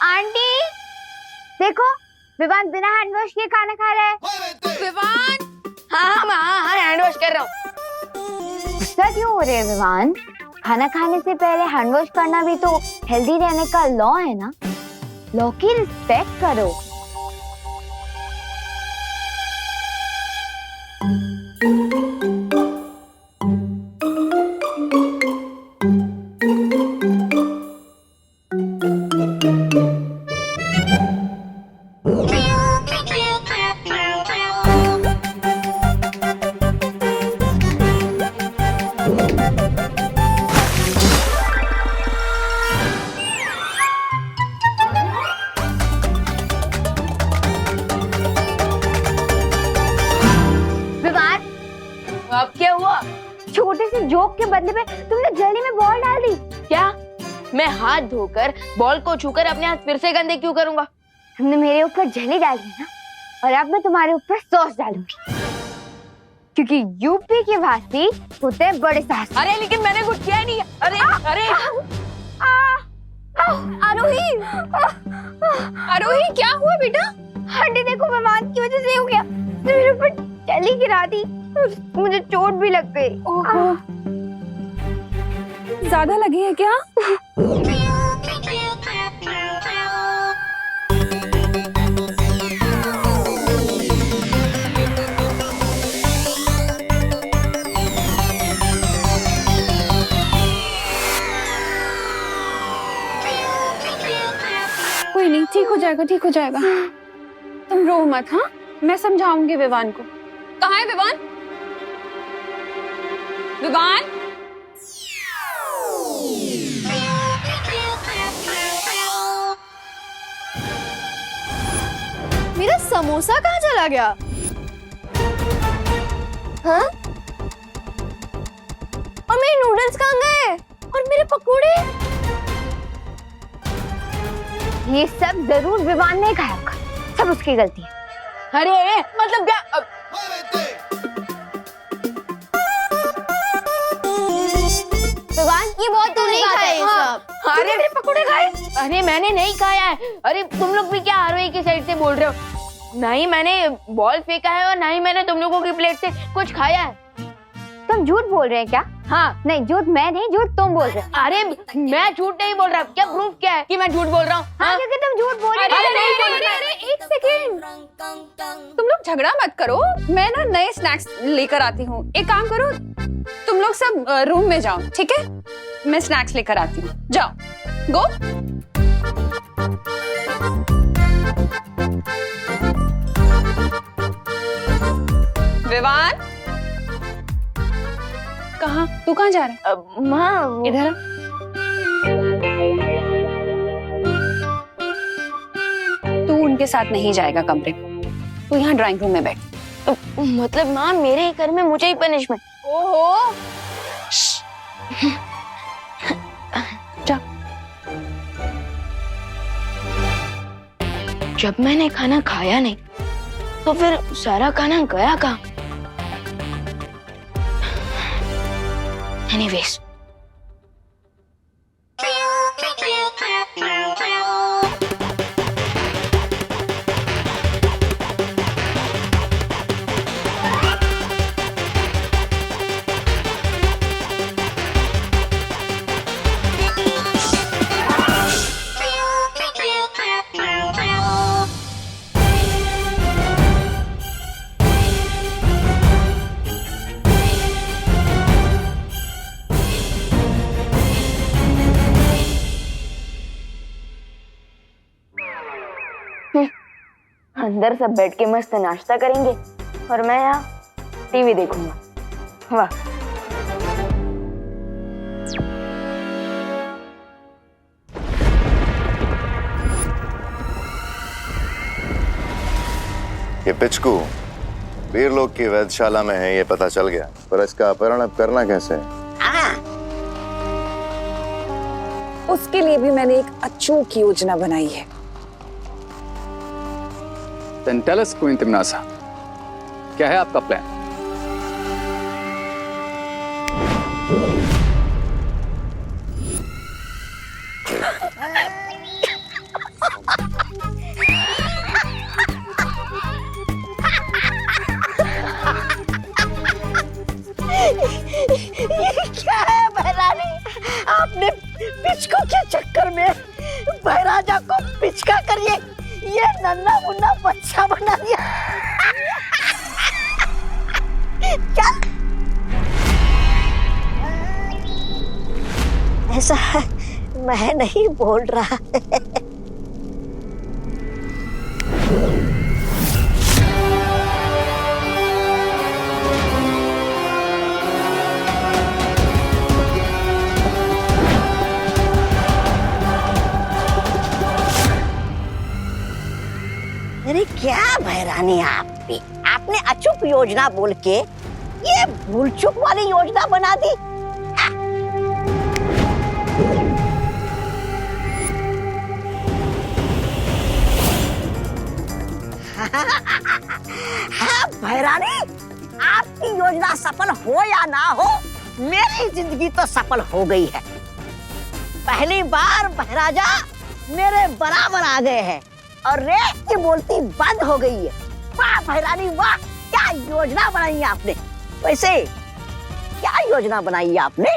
आंटी देखो, विवान बिना हैंड वॉश किए खाना खा रहा है। विवान, हाँ हैंड वॉश कर रहा हूँ। गुस्सा क्यों हो रहे हैं विवान? खाना खाने से पहले हैंड वॉश करना भी तो हेल्दी रहने का लॉ है ना। लॉ की रिस्पेक्ट करो। अब क्या हुआ? छोटे से जोक के बदले पे तुमने जली में बॉल डाल दी। क्या? मैं हाथ धोकर बॉल को छूकर अपने हाथ फिर से गंदे क्यों करूंगा? तुमने मेरे ऊपर जली डाली ना, और अब मैं तुम्हारे ऊपर सॉस डालूंगी, क्योंकि यूपी के वासी होते हैं बड़े साहस। अरे लेकिन मैंने कुछ किया नहीं है। अरे अरे आरोही, आरोही क्या हुआ बेटा? आंटी देखो, विमान की वजह से हो गया। मेरे ऊपर जली गिरा दी, मुझे चोट भी लग गई। ज्यादा लगी है क्या? कोई नहीं, ठीक हो जाएगा, ठीक हो जाएगा। तुम रो मत। हाँ, मैं समझाऊंगी विवान को। कहाँ है विवान? विवान? मेरा समोसा कहाँ चला गया? हाँ? और मेरे नूडल्स कहाँ गए? और मेरे पकोड़े? ये सब जरूर विवान ने खाया होगा। सब उसकी गलती है। अरे मतलब क्या? विवान, ये बहुत तो नहीं खाए ये सब। अरे मेरे पकोड़े खाए? अरे मैंने नहीं खाया है। अरे तुम लोग भी क्या आरोही की साइड से बोल रहे हो? नहीं मैंने बॉल फेंका है और ना ही मैंने तुम लोगों की प्लेट से कुछ खाया है। तुम झूठ बोल रहे हैं क्या? हाँ। नहीं, झूठ मैं नहीं, झूठ तुम बोल रहे हो। अरे मैं झूठ नहीं बोल रहा। क्या प्रूफ क्या है कि मैं झूठ बोल रहा हूँ? हाँ, क्योंकि तुम झूठ बोल रहे हो। अरे एक सेकेंड, तुम लोग झगड़ा मत करो। मैं ना नए स्नैक्स लेकर आती हूँ। एक काम करो, तुम लोग सब रूम में जाओ, ठीक है? मैं स्नैक्स लेकर आती हूँ। जाओ, गो। विवान, कहाँ? तू कहाँ जा रहा है? माँ, इधर। उनके साथ नहीं जाएगा कमरे में। तो यहाँ ड्राइंग रूम में बैठ। मतलब माँ मेरे ही घर में मुझे ही पनिशमेंट? ओहो, जब मैंने खाना खाया नहीं तो फिर सारा खाना गया कहाँ? एनीवेज, अंदर सब बैठ के मस्त नाश्ता करेंगे और मैं यहाँ टीवी देखूंगा। वाह, ये पिचकू वीर लोग की वैधशाला में है, ये पता चल गया, पर इसका अपहरण अब करना कैसे है? उसके लिए भी मैंने एक अचूक योजना बनाई है। Then tell us, Queen Timnasa, क्या है आपका प्लान? ये क्या है बहरानी? आपने पिचको के चक्कर में बहराजा को पिचका कर ये नन्ना मुन्ना बच्चा बना दिया। क्या ऐसा मैं नहीं बोल रहा। अरे क्या भैरानी आपने अचूक योजना बोल के ये भूल चूक वाली योजना बना दी। हाँ भैरानी, आपकी योजना सफल हो या ना हो, मेरी जिंदगी तो सफल हो गई है। पहली बार महाराजा मेरे बराबर आ गए हैं और रेत की बोलती बंद हो गई है। वाह भैरानी वाह, क्या योजना बनाई है आपने। वैसे क्या योजना बनाई है आपने?